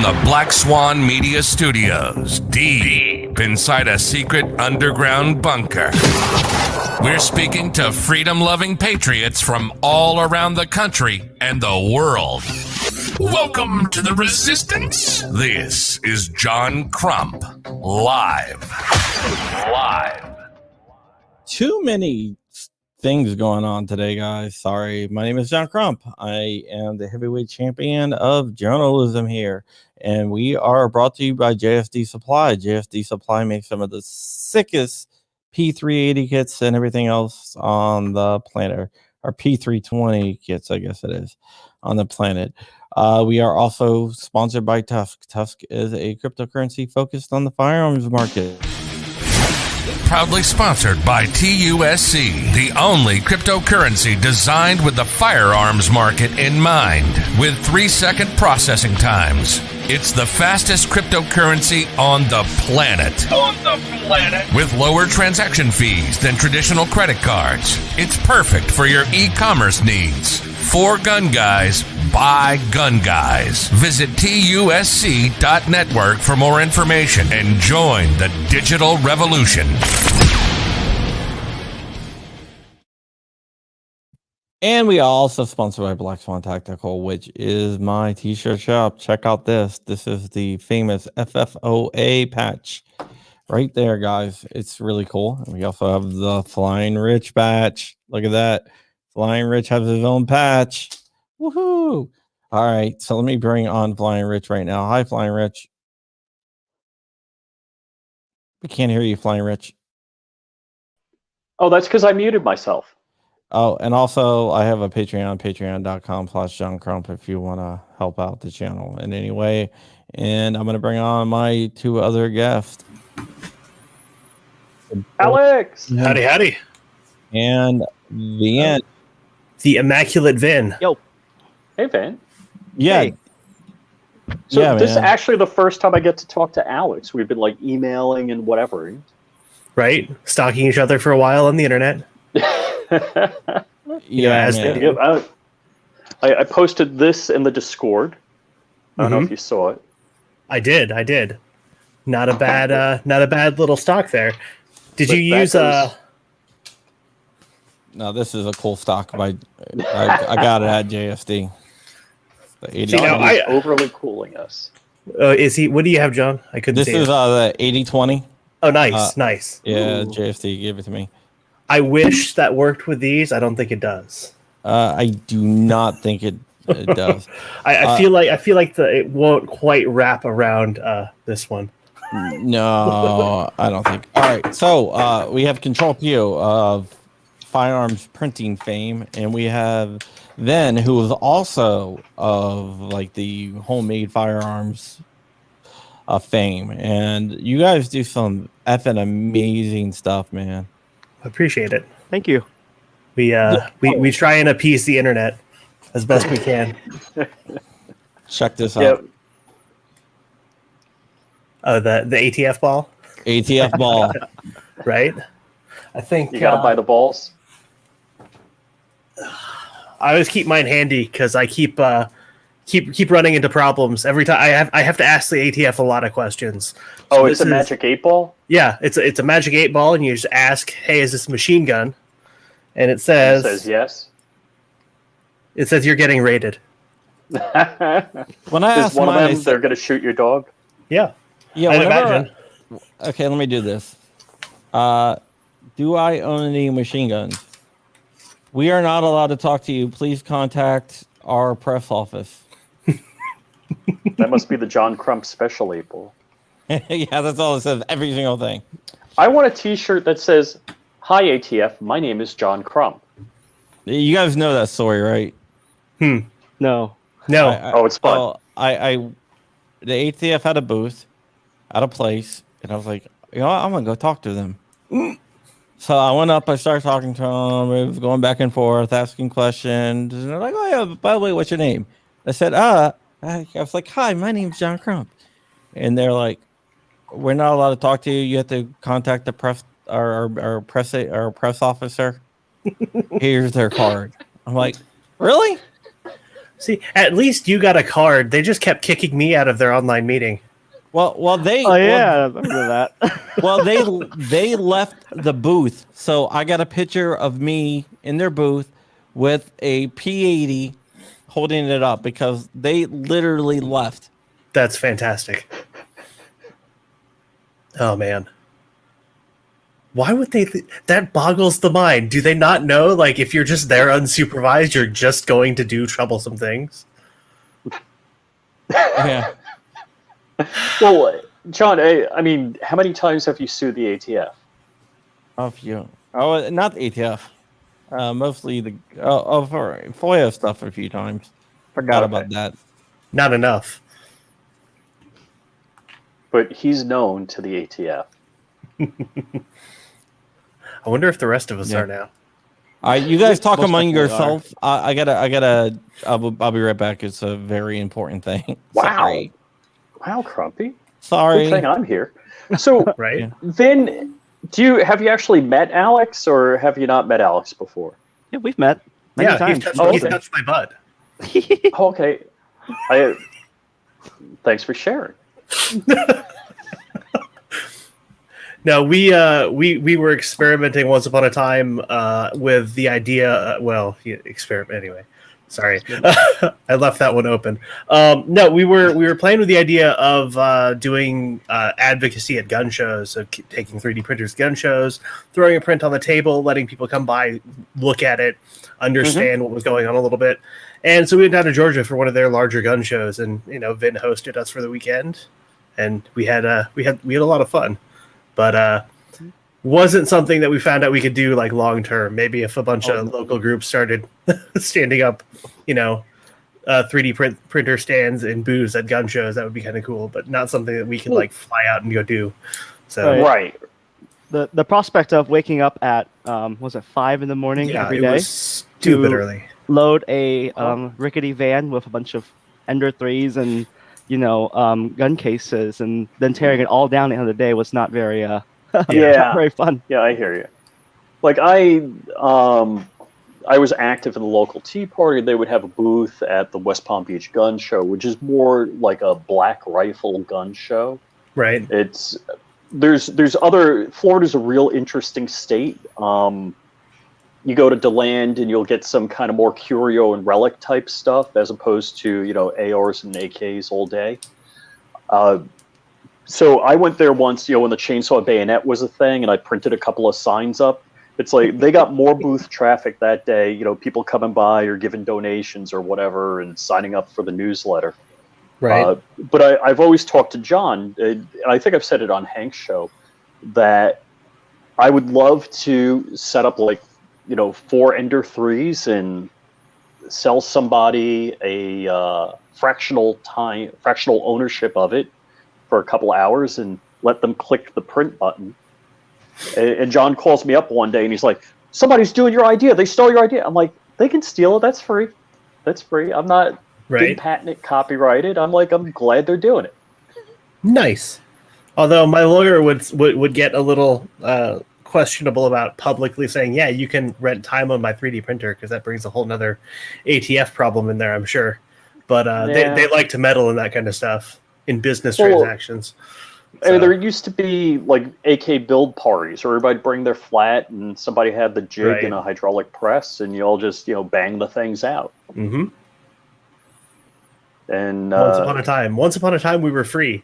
the Black Swan Media Studios, deep inside a secret underground bunker. We're speaking to freedom-loving patriots from all around the country and the world. Welcome to the Resistance. This is John Crump, live. Too many things going on today, guys. Sorry. My name is John Crump. I am the heavyweight champion of journalism here, and we are brought to you by JFD Supply. JFD Supply makes some of the sickest P380 kits and everything else on the planet, or P320 kits, I guess it is, on the planet. We are also sponsored by Tusk. Tusk is a cryptocurrency focused on the firearms market. Proudly sponsored by TUSC, the only cryptocurrency designed with the firearms market in mind, with 3-second processing times. It's the fastest cryptocurrency on the planet. With lower transaction fees than traditional credit cards. It's perfect for your e-commerce needs. For gun guys, by gun guys. Visit TUSC.network for more information and join the digital revolution. And we are also sponsored by Black Swan Tactical, which is my t-shirt shop. Check out this. This is the famous FFOA patch right there, guys. It's really cool. And we also have the Flying Rich patch. Look at that. Flying Rich has his own patch. Woohoo! All right, so let me bring on Flying Rich right now. Hi, Flying Rich. We can't hear you, Flying Rich. Oh, that's because I muted myself. Oh, and also I have a Patreon, patreon.com/John Crump if you want to help out the channel in any way. And I'm going to bring on my two other guests. Alex! Howdy. And Vinh. The immaculate Vinh. Yo. Hey, Vin. Yeah. Hey. So yeah, this is man. actually the first time I get to talk to Alex. We've been like emailing and whatever. Right? Stalking each other for a while on the internet. Yeah, as man. they do. I posted this in the Discord. I don't know if you saw it. I did. Not a bad little stock there. Did you use No, this is a cool stock by I got it at JFD. The 80. See, now He's overly cooling us. is he? What do you have, John? I couldn't This see is it. the 80/20. Oh, nice. Yeah, Ooh. JFD gave it to me. I wish that worked with these. I don't think it does. I do not think it does. I feel like it won't quite wrap around this one. No, I don't think. All right, so we have Control Q of firearms printing fame, and we have Vinh, who is also of like the homemade firearms fame, and you guys do some effing amazing stuff, man. I appreciate it. Thank you. We try and appease the internet as best we can. Check this Yeah. out. Oh, the ATF ball, ATF ball. right? I think You gotta buy the balls. I always keep mine handy because I keep running into problems every time. I have to ask the ATF a lot of questions. Oh, So it's a this is- magic 8-ball? Yeah, it's a magic 8-ball, and you just ask, "Hey, is this a machine gun?" And it It says, says yes. you're getting raided. When I Is asked one of mine, I them said, they're gonna shoot your dog? Yeah, yeah, I'd whenever imagine. okay, let me do this. Do I own any machine guns? We are not allowed to talk to you. Please contact our press office. That must be the John Crump special 8-ball. Yeah, that's all it says. Every single thing. I want a T-shirt that says, "Hi ATF, my name is John Crump." You guys know that story, right? No. No. Oh, it's fun. Well, the ATF had a booth at a place, and I was like, you know what? I'm gonna go talk to them. So I went up, I started talking to them, it was going back and forth, asking questions, and they're like, "Oh yeah, by the way, what's your name?" I said, I was like, "Hi, my name's John Crump," and they're like, "We're not allowed to talk to you. You have to contact the press, our press officer. Here's their card." I'm like, "Really?" See, at least you got a card. They just kept kicking me out of their online meeting. Well, they. Oh yeah, I remember that. Well, they left the booth, so I got a picture of me in their booth with a P80 holding it up because they literally left. That's fantastic. Oh man. Why would they? That boggles the mind. Do they not know? Like, if you're just there unsupervised, you're just going to do troublesome things. Yeah. Well, John, I mean, how many times have you sued the ATF? A few. Oh, not the ATF. Mostly the for FOIA stuff a few times. Forgot about that. Not enough. But he's known to the ATF. I wonder if the rest of us are now. All right, you guys talk Most among definitely yourself. I'll be right back. It's a very important thing. Wow. Sorry. Wow, Crumpy. Sorry. Good thing I'm here. So, Right? Yeah. Vin, have you actually met Alex, or have you not met Alex before? Yeah, we've met many Yeah, times. he's touched my butt. Oh, okay. Thanks for sharing. No, we were experimenting once upon a time with the idea. Experiment anyway. Sorry, I left that one open. No, we were playing with the idea of doing advocacy at gun shows, so taking 3D printers to gun shows, throwing a print on the table, letting people come by, look at it, understand what was going on a little bit. And so we went down to Georgia for one of their larger gun shows, and Vin hosted us for the weekend, and we had a lot of fun. But wasn't something that we found out we could do like long term. Maybe if a bunch of local groups started standing up, 3D printer stands and booths at gun shows, that would be kind of cool. But not something that we can like fly out and go do. So Right. The prospect of waking up at was it 5 in the morning every it day was stupid early. load a rickety van with a bunch of Ender 3s and gun cases, and then tearing it all down at the end of the day was not very not very fun. Yeah, I hear you. Like I was active in the local Tea Party. They would have a booth at the West Palm Beach Gun Show, which is more like a black rifle gun show. Right. There's other. Florida's a real interesting state. You go to DeLand and you'll get some kind of more curio and relic type stuff as opposed to, ARs and AKs all day. So I went there once, when the chainsaw bayonet was a thing, and I printed a couple of signs up. It's like they got more booth traffic that day, people coming by or giving donations or whatever and signing up for the newsletter. Right. But I've always talked to John, and I think I've said it on Hank's show, that I would love to set up like 4 Ender 3s and sell somebody a fractional ownership of it for a couple hours and let them click the print button. And John calls me up one day and he's like, "Somebody's doing your idea. They stole your idea." I'm like, "They can steal it. That's free. That's free. I'm not didn't patent it, copyrighted." I'm glad they're doing it. Nice. Although my lawyer would get a little questionable about publicly saying, "Yeah, you can rent time on my 3D printer," because that brings a whole nother ATF problem in there, I'm sure. But they like to meddle in that kind of stuff in business transactions. So. There used to be like AK build parties where everybody'd bring their flat and somebody had the jig and a hydraulic press, and you all just bang the things out. Mm-hmm. And once upon a time, we were free.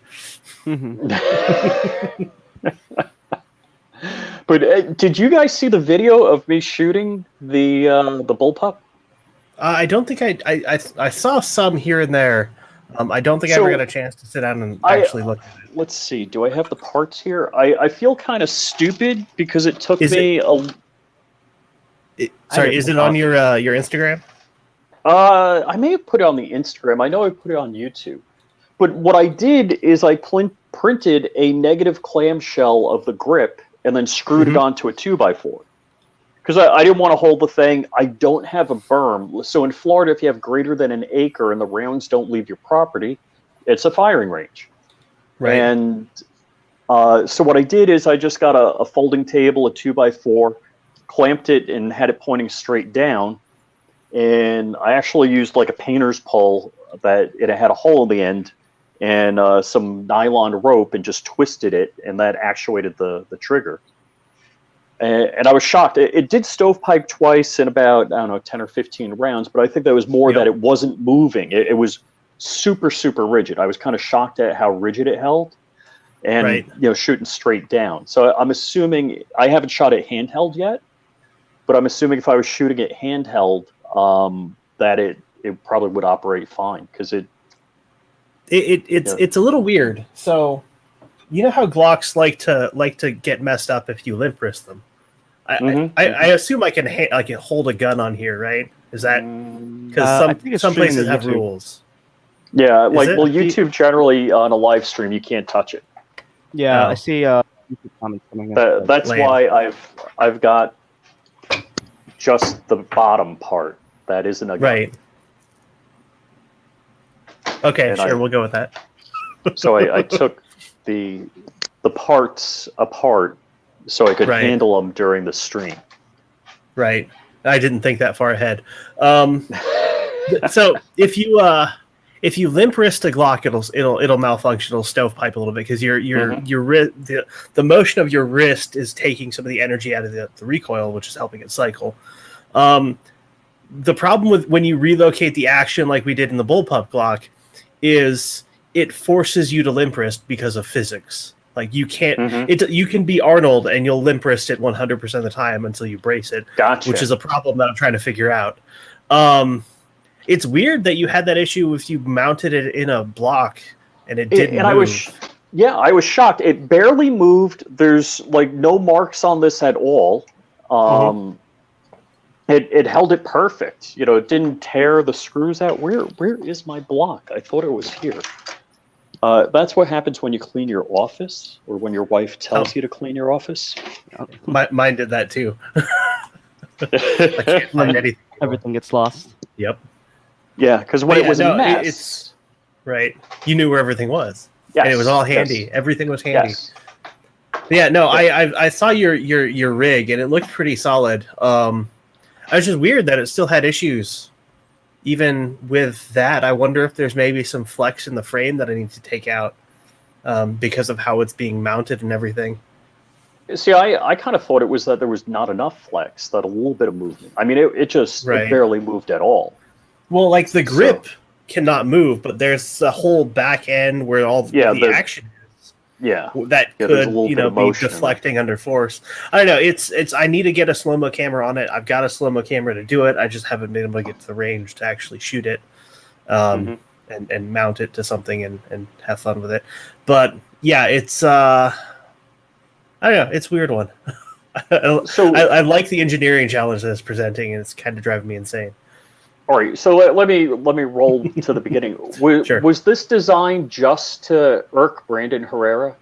But did you guys see the video of me shooting the bullpup? I don't think I saw some here and there. I don't think I ever got a chance to sit down and actually look at it. Let's see. Do I have the parts here? I feel kind of stupid because it took me Sorry, is it on your Instagram? I may have put it on the Instagram. I know I put it on YouTube. But what I did is I printed a negative clamshell of the grip and then screwed it onto a 2x4. Because I didn't want to hold the thing. I don't have a berm. So in Florida, if you have greater than an acre and the rounds don't leave your property, it's a firing range. Right. And so what I did is I just got a folding table, a 2x4, clamped it and had it pointing straight down. and I actually used like a painter's pole that it had a hole in the end, and some nylon rope, and just twisted it, and that actuated the trigger. And I was shocked. It did stovepipe twice in about, I don't know, 10 or 15 rounds, but I think that was more that it wasn't moving. It was super, super rigid. I was kind of shocked at how rigid it held, and shooting straight down. So I'm assuming, I haven't shot it handheld yet, but I'm assuming if I was shooting it handheld, that it probably would operate fine, because it's a little weird. So you know how Glocks like to get messed up if you limp wrist them. I assume I can hold a gun on here, right? Is that because some places have rules? Yeah, YouTube generally on a live stream you can't touch it. Yeah, I see comments coming in. That's why I've got just the bottom part that isn't a gun. Right. Okay, sure, we'll go with that. So I took the parts apart so I could handle them during the stream. Right. I didn't think that far ahead. So if you limp wrist a Glock, it'll malfunction. It'll stovepipe a little bit because the motion of your wrist is taking some of the energy out of the recoil, which is helping it cycle. The problem with when you relocate the action like we did in the bullpup Glock is it forces you to limp wrist because of physics. Like you can't, you can be Arnold and you'll limp wrist it 100% of the time until you brace it, which is a problem that I'm trying to figure out. It's weird that you had that issue if you mounted it in a block and it didn't move. I was shocked. It barely moved. There's like no marks on this at all. It held it perfect. It didn't tear the screws out. Where is my block? I thought it was here. That's what happens when you clean your office, or when your wife tells you to clean your office. Mine did that too. I can't find anything. Everything gets lost. Yep. Yeah, because when it was a mess. It's right. You knew where everything was. Yes. And it was all handy. Yes. Everything was handy. Yes. Yeah, no, I saw your rig and it looked pretty solid. I was just weird that it still had issues. Even with that, I wonder if there's maybe some flex in the frame that I need to take out because of how it's being mounted and everything. See, I kind of thought it was that there was not enough flex, that a little bit of movement. I mean, it just it barely moved at all. Well, like the grip cannot move, but there's a whole back end where all the action is. Yeah, that could be deflecting under force. I don't know. It's. I need to get a slow-mo camera on it. I've got a slow-mo camera to do it. I just haven't been able to get to the range to actually shoot it, and mount it to something and have fun with it. But yeah, it's. I don't know. It's a weird one. I like the engineering challenge that it's presenting, and it's kind of driving me insane. All right, so let me roll to the beginning. Was this designed just to irk Brandon Herrera?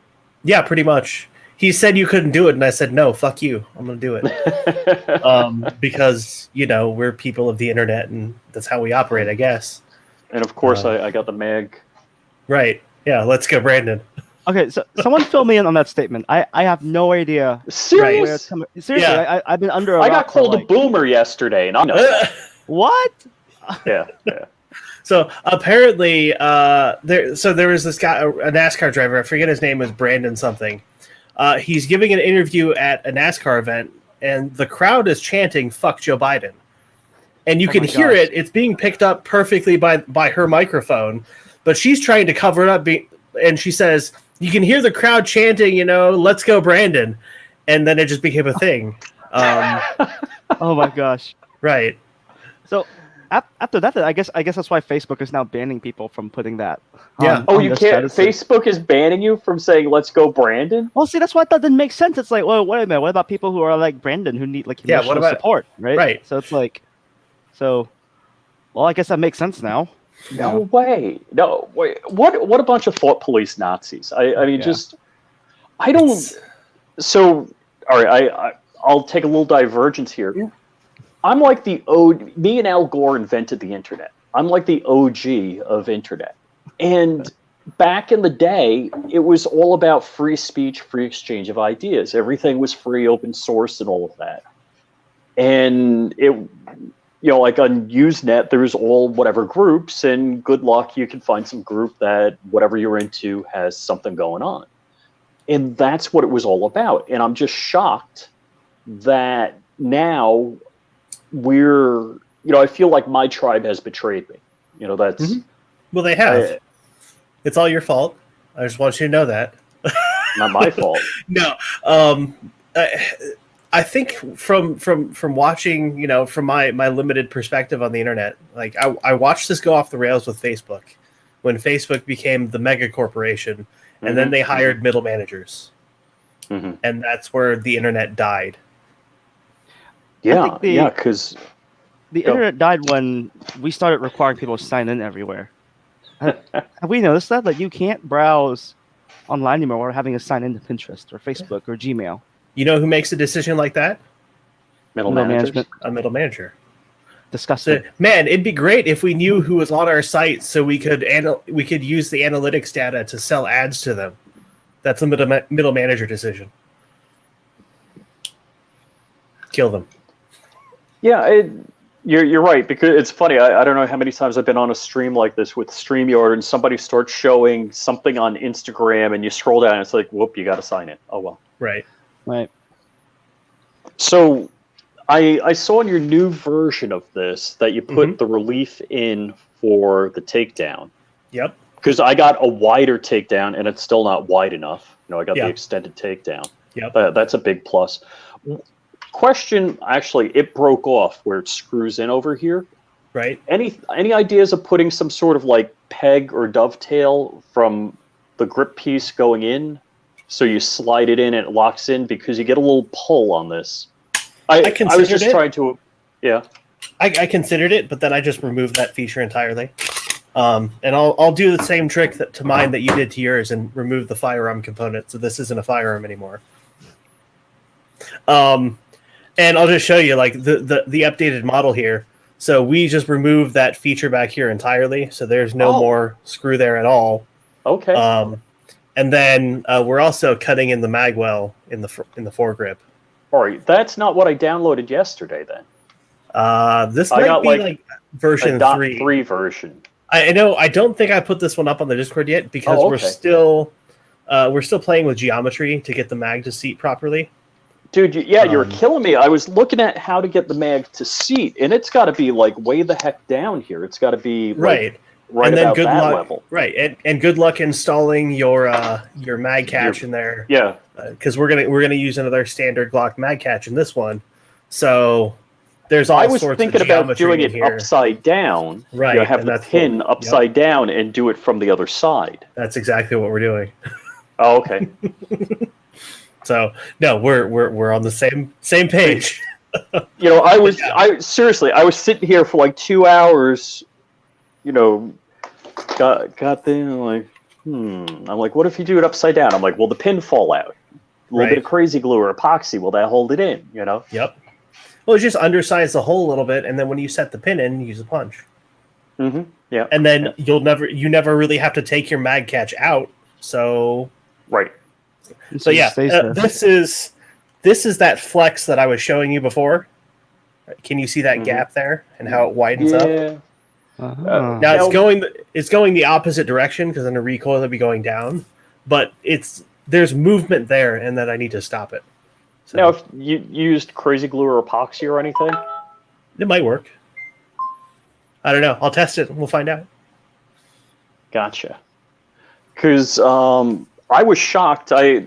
Yeah, pretty much. He said you couldn't do it, and I said, no, fuck you. I'm going to do it. Because, we're people of the internet, and that's how we operate, I guess. And, of course, I got the mag. Right. Yeah, let's go, Brandon. Okay, so someone fill me in on that statement. I have no idea. Seriously? Seriously, I've been under a rock. I got called a boomer yesterday, and I know that. What? Yeah. So apparently, there was this guy, a NASCAR driver. I forget his name was Brandon something. He's giving an interview at a NASCAR event, and the crowd is chanting "Fuck Joe Biden," and you can hear it. It's being picked up perfectly by her microphone, but she's trying to cover it up. And she says, "You can hear the crowd chanting, let's go, Brandon," and then it just became a thing. Oh my gosh! Right. So after that, I guess that's why Facebook is now banning people from putting that. Yeah. You can't. Facebook is banning you from saying "Let's go, Brandon." Well, see, that's why I thought didn't make sense. It's like, well, wait a minute. What about people who are like Brandon who need like emotional support, right? Right. So it's like, well, I guess that makes sense now. No way. No, wait. What a bunch of thought police Nazis. I mean, I don't. So, all right. I'll take a little divergence here. Yeah. I'm like me and Al Gore invented the internet. I'm like the OG of internet. And back in the day, it was all about free speech, free exchange of ideas. Everything was free, open source, and all of that. And like on Usenet, there's all whatever groups, and good luck, you can find some group that whatever you're into has something going on. And that's what it was all about. And I'm just shocked that now we're, I feel like my tribe has betrayed me. That's... Well, they have. It's all your fault. I just want you to know that. Not my fault. No. I think from watching, from my limited perspective on the internet, like I watched this go off the rails with Facebook when Facebook became the mega corporation, and then they hired middle managers, and that's where the internet died. Yeah, because the internet died when we started requiring people to sign in everywhere. Have we noticed that? Like, you can't browse online anymore without having to sign into Pinterest or Facebook or Gmail. You know who makes a decision like that? Middle management. A middle manager. Disgusting. Man, it'd be great if we knew who was on our site, so we could use the analytics data to sell ads to them. That's a middle manager decision. Kill them. Yeah, you're right, because it's funny. I don't know how many times I've been on a stream like this with StreamYard, and somebody starts showing something on Instagram, and you scroll down, and it's like, whoop, you got to sign in. Oh well. Right. So I saw in your new version of this that you put the relief in for the takedown. Yep. Because I got a wider takedown, and it's still not wide enough. I got the extended takedown. Yep. That's a big plus. Question, actually, it broke off where it screws in over here. Right. Any ideas of putting some sort of like peg or dovetail from the grip piece going in, so you slide it in and it locks in, because you get a little pull on this. I was just trying to, I considered it, but then I just removed that feature entirely. And I'll do the same trick to mine that you did to yours and remove the firearm component, so this isn't a firearm anymore. And I'll just show you like the updated model here. So we just removed that feature back here entirely, so there's no more screw there at all. Okay. And then we're also cutting in the magwell in the foregrip. All right, that's not what I downloaded yesterday. Then this might be like version 3 version. I know. I don't think I put this one up on the Discord yet, because we're still playing with geometry to get the mag to seat properly. Dude, you're killing me. I was looking at how to get the mag to seat, and it's got to be like way the heck down here. It's got to be right and then about good that luck, level. Right, and good luck installing your mag catch in there. Yeah, because we're gonna use another standard Glock mag catch in this one. So there's all sorts of geometry. I was thinking about doing it upside down. Right, have the pin upside down and do it from the other side. That's exactly what we're doing. Oh, okay. So no, we're on the same page. I was sitting here for like 2 hours. Got there and like, I'm like, what if you do it upside down? I'm like, will the pin fall out? A little bit of crazy glue or epoxy, will that hold it in? Yep. Well, just undersize the hole a little bit, and then when you set the pin in, use a punch. Yeah. And then you never really have to take your mag catch out. So right. So yeah, this is that flex that I was showing you before. Can you see that gap there and how it widens up? Now it's going the opposite direction, because then the recoil will be going down. But there's movement there, and then I need to stop it. So, now, if you used crazy glue or epoxy or anything, it might work. I don't know. I'll test it and we'll find out. Gotcha. Because I was shocked. I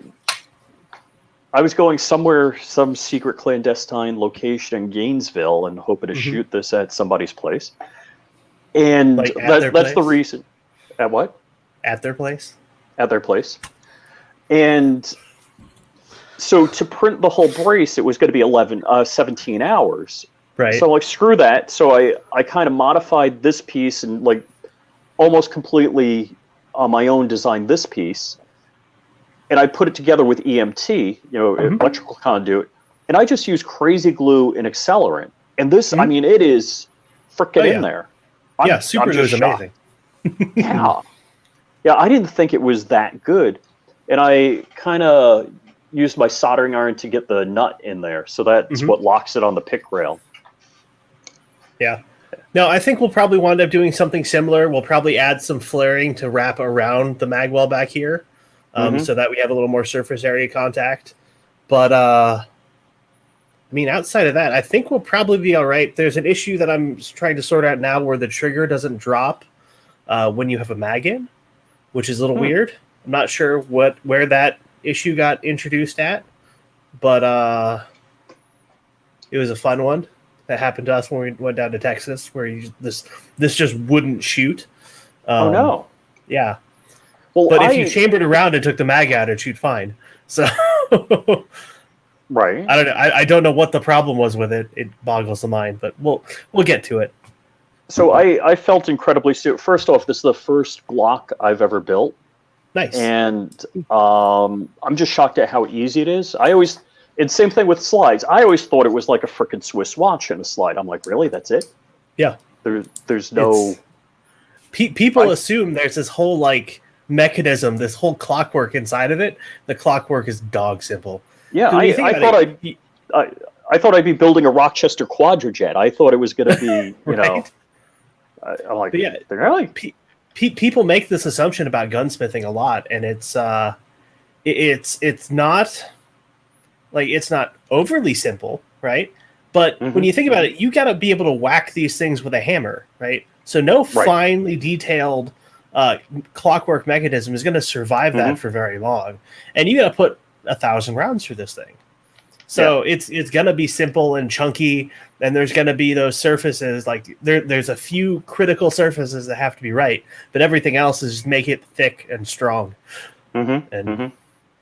was going somewhere, some secret clandestine location in Gainesville, and hoping to shoot this at somebody's place. And that's the reason. At what? At their place? At their place. And so to print the whole brace, it was going to be 17 hours. Right. So like, screw that. So I kind of modified this piece and like almost completely on my own designed this piece. And I put it together with EMT, electrical conduit. And I just used crazy glue and accelerant. And this, I mean, it is freaking in there. Super glue is amazing. Yeah, I didn't think it was that good, and I kind of used my soldering iron to get the nut in there, so that's what locks it on the pick rail. Yeah. No, I think we'll probably wind up doing something similar. We'll probably add some flaring to wrap around the mag well back here, so that we have a little more surface area contact. But I mean, outside of that, I think we'll probably be all right. There's an issue that I'm trying to sort out now where the trigger doesn't drop when you have a mag in, which is a little weird. I'm not sure where that issue got introduced at, but it was a fun one that happened to us when we went down to Texas, where this just wouldn't shoot. Oh no! Yeah. Well, but if you chambered around and took the mag out, it'd shoot fine. So. Right. I don't know. I don't know what the problem was with it. It boggles the mind, but we'll get to it. So I felt incredibly stupid. First off, this is the first Glock I've ever built. Nice. And I'm just shocked at how easy it is. And same thing with slides. I always thought it was like a freaking Swiss watch in a slide. I'm like, really? That's it? Yeah. There's no... People assume there's this whole like mechanism, this whole clockwork inside of it. The clockwork is dog simple. Yeah, I thought I'd be building a Rochester Quadrajet. I thought it was going to be, right? I'm like, yeah, really? People make this assumption about gunsmithing a lot, and it's not like it's not overly simple, right? But when you think about it, you got to be able to whack these things with a hammer, right? So no finely detailed clockwork mechanism is going to survive that for very long, and you got to put 1,000 rounds through this thing. So it's going to be simple and chunky, and there's going to be those surfaces, like there's a few critical surfaces that have to be right, but everything else is just make it thick and strong and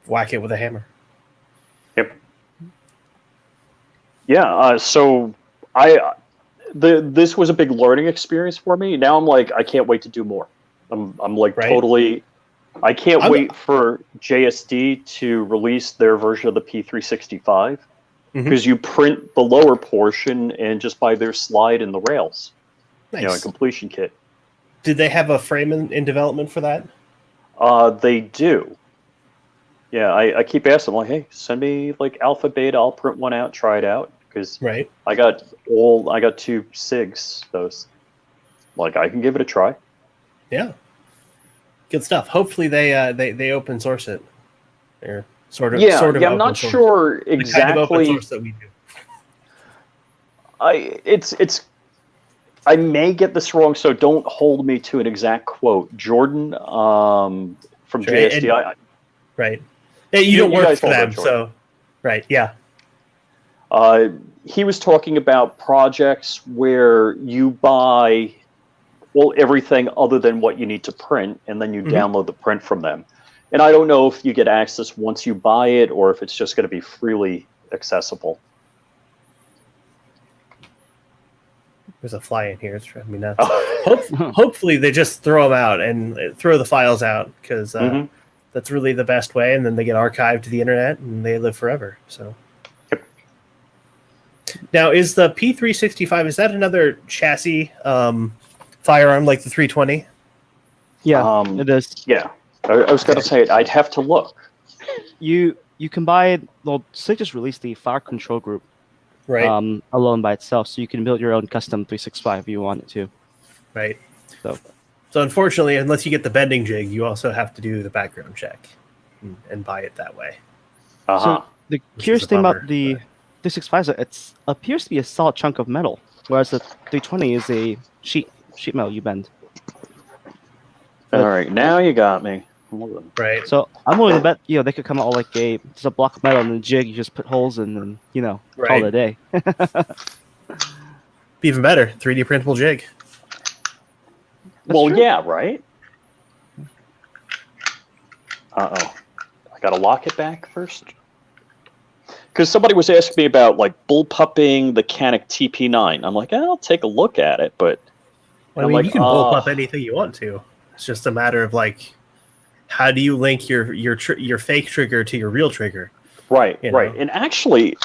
whack it with a hammer. Yep. Yeah, so this was a big learning experience for me. Now I'm like, I can't wait to do more. I'm like totally... I can't wait for JSD to release their version of the P365 because you print the lower portion and just buy their slide and the rails, a completion kit. Did they have a frame in development for that? They do. Yeah, I keep asking, like, hey, send me like alpha, beta. I'll print one out, try it out because I got 2 SIGs. Those, like, I can give it a try. Yeah. Good stuff. Hopefully they open source it. They're sort of I'm not sure exactly. The kind of open source that we do. I may get this wrong, so don't hold me to an exact quote. Jordan from JSD. Right. Hey, you don't work for them, so right. Yeah. He was talking about projects where you buy everything other than what you need to print, and then you download the print from them. And I don't know if you get access once you buy it or if it's just going to be freely accessible. There's a fly in here. It's driving me nuts. Hopefully they just throw them out and throw the files out because that's really the best way. And then they get archived to the internet and they live forever. So. Yep. Now, is the P365, is that another chassis firearm like the 320? Yeah, it is. Yeah, I was going to say I'd have to look. You can buy it. Well, SIG just released the fire control group, alone by itself, so you can build your own custom 365 if you wanted to. Right. So unfortunately, unless you get the bending jig, you also have to do the background check and buy it that way. So the curious thing about the 365 is that it appears to be a solid chunk of metal, whereas the 320 is a sheet metal you bend. All right, now you got me. Right. So I'm willing to bet they could come out like just a block of metal and the jig you just put holes in and call it a day. Be even better, 3D printable jig. Well, yeah, right. I gotta lock it back first. Because somebody was asking me about like bullpupping the Canik TP9. I'm like, I'll take a look at it, but well, I mean, you can bullpup anything you want to. It's just a matter of like, how do you link your fake trigger to your real trigger? Right, right. And actually,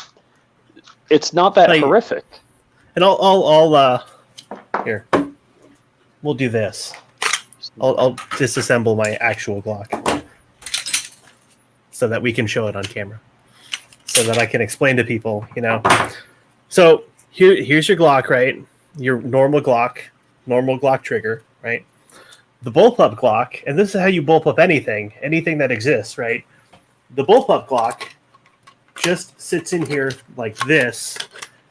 it's not that horrific. And I'll here. We'll do this. I'll disassemble my actual Glock so that we can show it on camera, so that I can explain to people. So here's your Glock, right? your normal Glock trigger, right? The bullpup Glock, and this is how you bullpup anything that exists, right? The bullpup Glock just sits in here like this,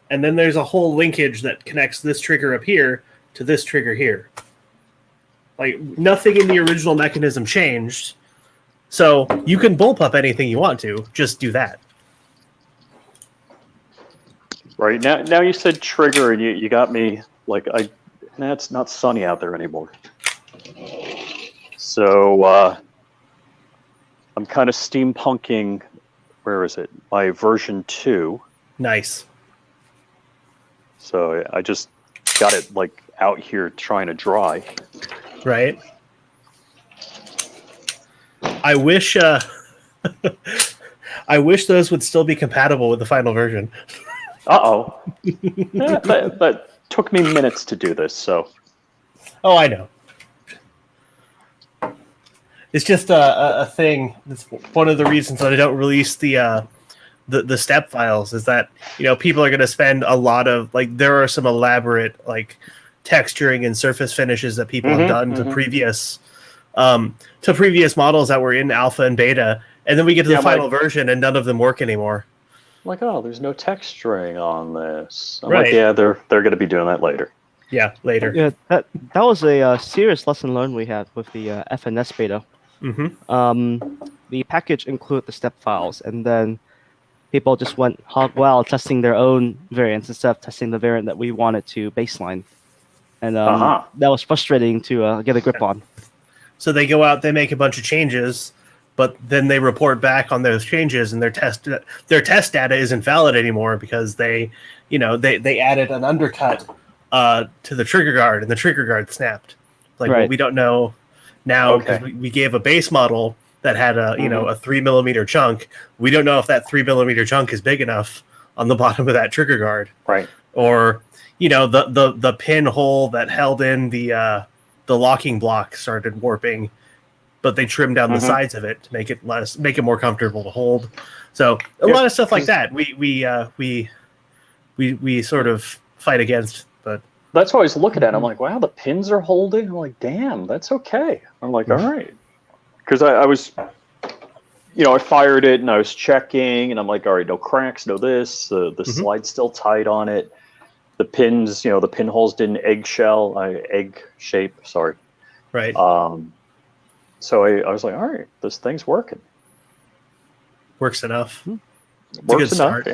and then there's a whole linkage that connects this trigger up here to this trigger here. Like, nothing in the original mechanism changed, so you can bullpup anything you want to. Just do that. Right now you said trigger, and you got me like it's not sunny out there anymore. So I'm kind of steampunking. Where is it? My version 2. Nice. So I just got it like out here trying to dry. Right. I wish I wish those would still be compatible with the final version. Uh-oh. That took me minutes to do this, so. Oh, I know. It's just a thing. It's one of the reasons that I don't release the step files is that, people are going to spend a lot of, like, there are some elaborate, like, texturing and surface finishes that people have done to previous models that were in alpha and beta, and then we get to the final version and none of them work anymore. I'm like, oh, there's no texturing on this. I'm right. like, yeah, they're going to be doing that later. Yeah, later. Yeah, that was a serious lesson learned we had with the FNS beta. The package included the step files, and then people just went hog wild testing their own variants instead of testing the variant that we wanted to baseline. And that was frustrating to get a grip on. So they go out, they make a bunch of changes, but then they report back on those changes, and their test data isn't valid anymore because they added an undercut to the trigger guard, and the trigger guard snapped. Like, right. Well, we don't know now because we gave a base model that had a a 3mm chunk. We don't know if that 3mm chunk is big enough on the bottom of that trigger guard, right? Or the pinhole that held in the locking block started warping, but they trimmed down the sides of it to make it more comfortable to hold. So a lot of stuff like that we sort of fight against, but that's what I was looking at. I'm like, wow, the pins are holding. I'm like, damn, that's okay. I'm like, all right, because I was, I fired it and I was checking, and I'm like, all right, no cracks, no this. The slide's still tight on it. The pins, the pinholes didn't egg shape. Sorry. Right. So I was like, all right, this thing's working. Works enough. It's a good start.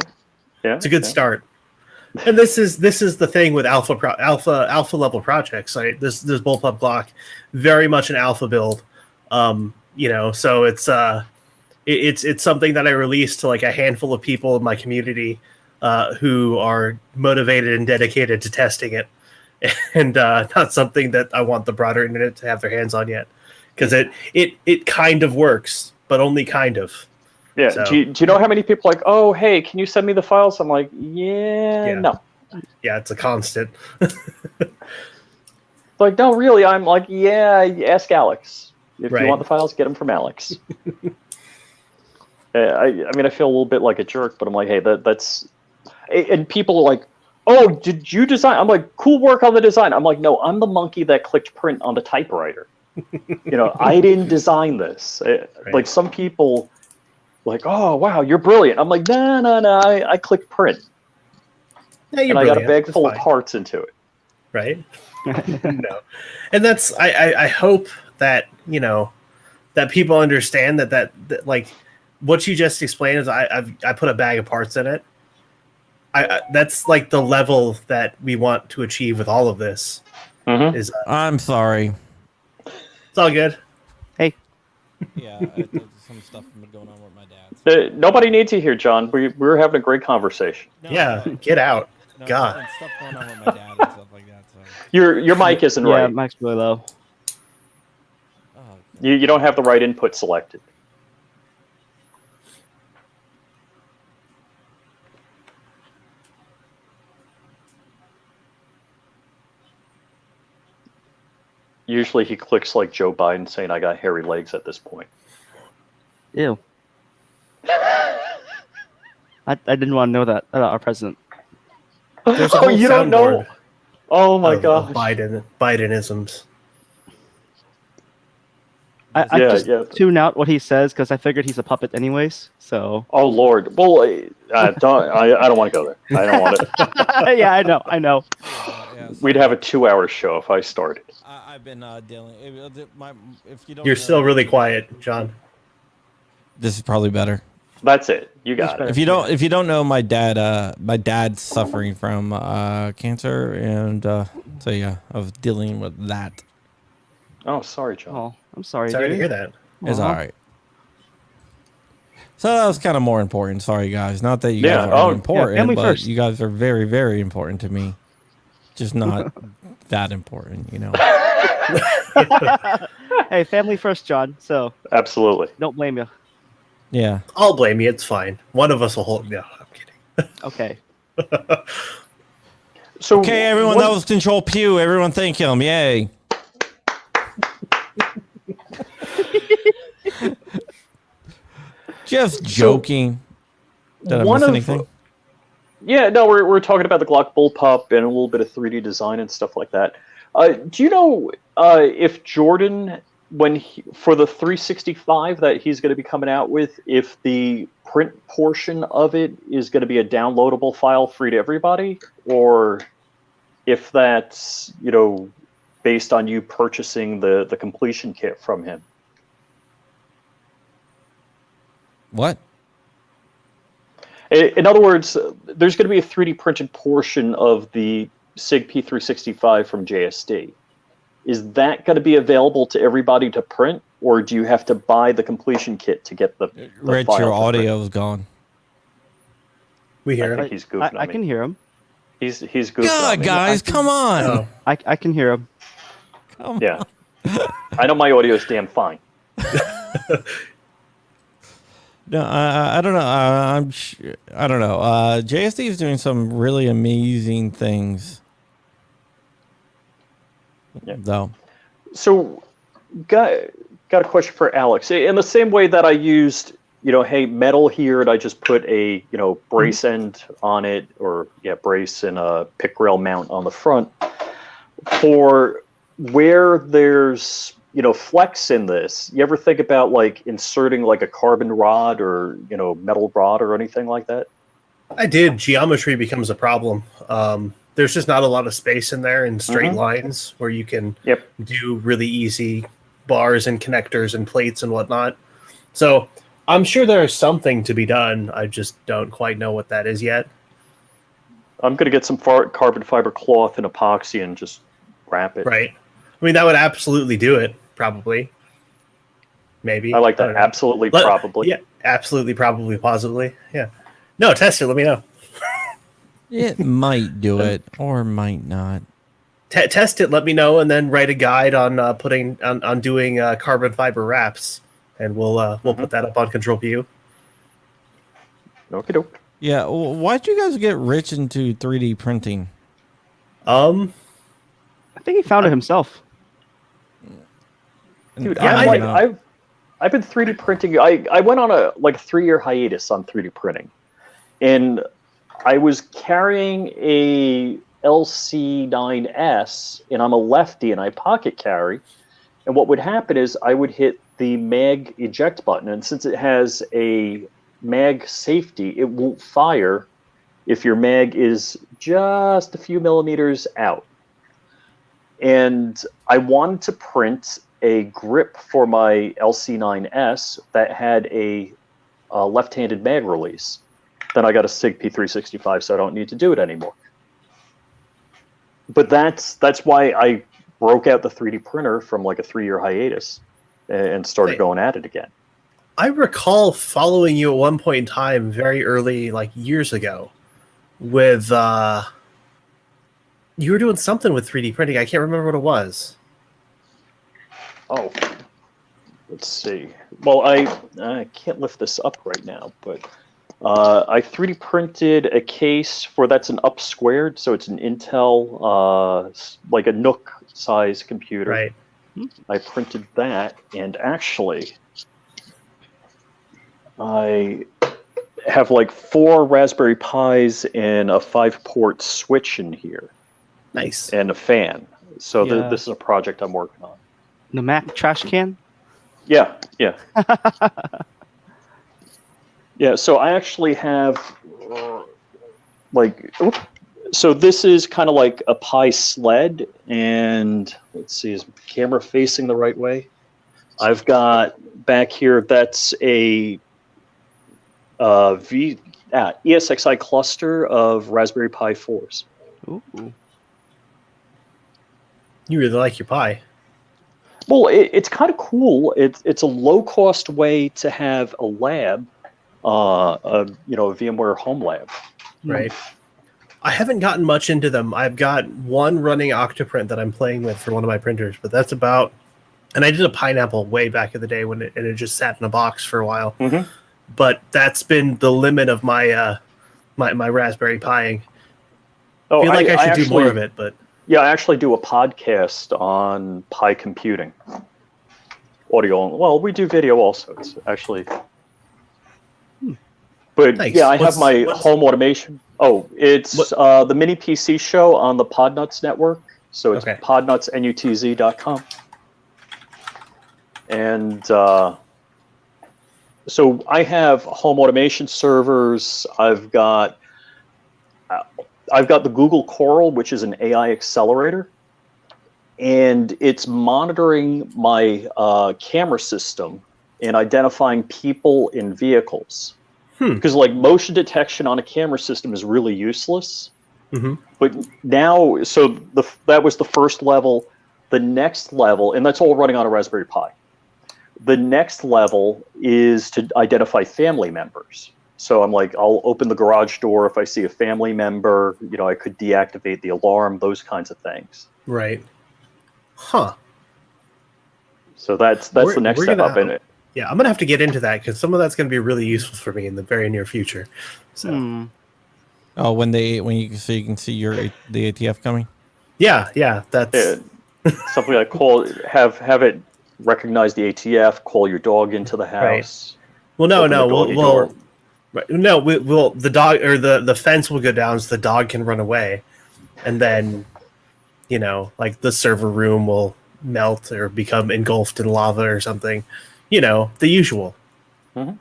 Yeah, it's a good start. And this is the thing with alpha level projects. Right? This bullpup Glock, very much an alpha build. So it's something that I released to like a handful of people in my community who are motivated and dedicated to testing it, and not something that I want the broader internet to have their hands on yet, because it kind of works, but only kind of. Yeah. So, do you know how many people are like, oh, hey, can you send me the files? I'm like, no. Yeah, it's a constant. Like, no, really. I'm like, yeah, ask Alex. If you want the files, get them from Alex. I mean, I feel a little bit like a jerk, but I'm like, hey, that's... And people are like, oh, did you design? I'm like, cool work on the design. I'm like, no, I'm the monkey that clicked print on the typewriter. I didn't design this. Like, some people... like, oh, wow, you're brilliant. I'm like, no, I clicked print. Yeah, and I got a bag full of parts into it. Right? No. And that's, I hope that, that people understand that like, what you just explained is I put a bag of parts in it. That's like the level that we want to achieve with all of this. Is I'm sorry. It's all good. Hey. Yeah, some stuff been going on with my dad. Nobody needs to hear, John. We were having a great conversation. No, get out. No, God. Stuff going on with my dad and stuff like that. So. Your mic isn't right. Yeah, mic's really low. Oh, You don't have the right input selected. Usually he clicks like Joe Biden saying, I got hairy legs at this point. Ew. I didn't want to know that about our president. There's a Oh, whole you don't know? Oh my of gosh. Bidenisms. I Yeah, just yeah. tune out what he says because I figured he's a puppet anyways. So Oh Lord. Well, I don't want to go there. I don't want it. yeah, I know. We'd have a 2-hour show if I started. I've been dealing. If you don't, You're still really quiet, John. This is probably better. That's it. You got better. it. If you don't know, my dad's suffering from cancer, and so yeah, I was dealing with that. Oh, sorry, John. Oh, I'm sorry, Sorry to dude. hear that. It's Aw. all right. So that was kind of more important. Sorry, guys. Not that you Yeah, guys aren't yeah, important, family but first. you guys are very, very important to me. Just not that important, you know. Hey, family first, John. So Absolutely. don't blame you. Yeah. I'll blame you. It's fine. One of us will hold. No, I'm kidding. Okay. So Okay, everyone. what- That was Control Pew. Everyone, thank him. Yay. Just joking. Did I one miss of- anything? Yeah, no, we're talking about the Glock bullpup and a little bit of 3D design and stuff like that. Do you know if Jordan, for the 365 that he's going to be coming out with, if the print portion of it is going to be a downloadable file free to everybody, or if that's based on you purchasing the completion kit from him? What? In other words, there's going to be a 3D printed portion of the SIG P365 from JSD. Is that going to be available to everybody to print, or do you have to buy the completion kit to get the Rich, file your to print? audio is gone. We I hear think him. he's goofing I on can me. hear him. He's goofing on God, me. guys, come on. Oh, I can hear him. Come Yeah. I know my audio is damn fine. No, I don't know. I don't know. JSD is doing some really amazing things. Yeah. Though. So, got a question for Alex. In the same way that I used, hey, metal here, and I just put a, brace end on it, or brace and a pick rail mount on the front. For where there's, flex in this, you ever think about like inserting like a carbon rod or, metal rod or anything like that? I did. Geometry becomes a problem. There's just not a lot of space in there in straight Mhm. lines where you can Yep. do really easy bars and connectors and plates and whatnot. So I'm sure there's something to be done. I just don't quite know what that is yet. I'm going to get some carbon fiber cloth and epoxy and just wrap it. Right. I mean, that would absolutely do it, probably. Maybe. I like that. don't know. Absolutely, probably. Yeah, absolutely, probably, possibly. Yeah. No, test it. Let me know. It might do it or might not. Test it. Let me know, and then write a guide on doing carbon fiber wraps, and we'll put that up on Control PU. Okie doke. Yeah. Why'd you guys get rich into 3D printing? I think he found it himself. Dude, Yeah, I'm I like, I've been 3D printing. I went on a 3-year hiatus on 3D printing, and I was carrying a LC9S, and I'm a lefty, and I pocket carry. And what would happen is I would hit the mag eject button, and since it has a mag safety, it won't fire if your mag is just a few millimeters out. And I wanted to print a grip for my LC9S that had a left-handed mag release. Then I got a SIG P365, so I don't need to do it anymore. But that's why I broke out the 3D printer from like a 3-year hiatus and started going at it again. I recall following you at one point in time, very early, like years ago, with you were doing something with 3D printing. I can't remember what it was. Oh, let's see. Well, I can't lift this up right now, but I 3D printed a case that's an up squared, so it's an Intel, like a Nook size computer. Right. I printed that, and actually, I have like 4 Raspberry Pis and a 5-port switch in here. Nice. and a fan. So Yeah. this is a project I'm working on. The Mac trash can. Yeah. Yeah, so I actually have so this is kind of like a pie sled, and let's see, is the camera facing the right way? I've got back here, that's a ESXi cluster of Raspberry Pi 4s. Ooh. You really like your pie. Well, it's kind of cool. It's a low-cost way to have a lab, a VMware home lab. Right. I haven't gotten much into them. I've got one running Octoprint that I'm playing with for one of my printers, but that's about. And I did a Pineapple way back in the day when it just sat in a box for a while. Mm-hmm. But that's been the limit of my my Raspberry Piing. Oh, I feel like I should actually do more of it, but yeah, I actually do a podcast on Pi computing, audio. Well, we do video also. It's actually. But nice. yeah, I have my home automation. Oh, it's the Mini PC show on the Podnuts network. So it's podnutsnutz.com. And so I have home automation servers. I've got the Google Coral, which is an AI accelerator, and it's monitoring my camera system and identifying people in vehicles. Because like motion detection on a camera system is really useless. Mm-hmm. But now, so that was the first level. The next level, and that's all running on a Raspberry Pi. The next level is to identify family members. So I'm like, I'll open the garage door if I see a family member. I could deactivate the alarm, those kinds of things. right. Huh. So that's the next step up in it. Yeah, I'm gonna have to get into that because some of that's gonna be really useful for me in the very near future. So. Oh, when you can see the ATF coming. Yeah, that's Something like have it recognize the ATF, call your dog into the house. Right. Well, we'll the dog or the fence will go down so the dog can run away, and then like the server room will melt or become engulfed in lava or something. The usual. Mm-hmm.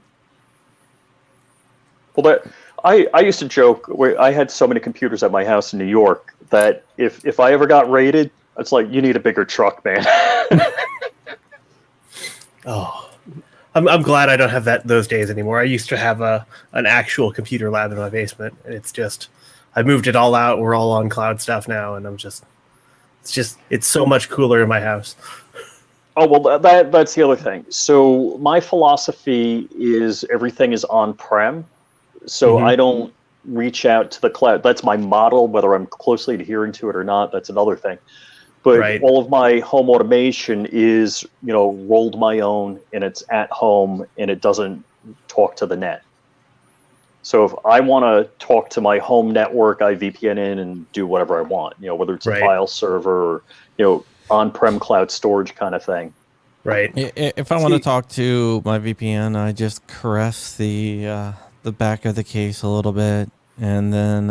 Well, I used to joke where I had so many computers at my house in New York that if I ever got raided, it's like, you need a bigger truck, man. Oh, I'm glad I don't have those days anymore. I used to have an actual computer lab in my basement, and it's just I moved it all out. We're all on cloud stuff now, and it's so much cooler in my house. Oh, well, that's the other thing. So my philosophy is everything is on-prem, so I don't reach out to the cloud. That's my model, whether I'm closely adhering to it or not, that's another thing. But all of my home automation is, rolled my own, and it's at home, and it doesn't talk to the net. So if I want to talk to my home network, I VPN in and do whatever I want, whether it's a file server or, on-prem cloud storage kind of thing. Right. If I want to talk to my VPN, I just caress the back of the case a little bit, and then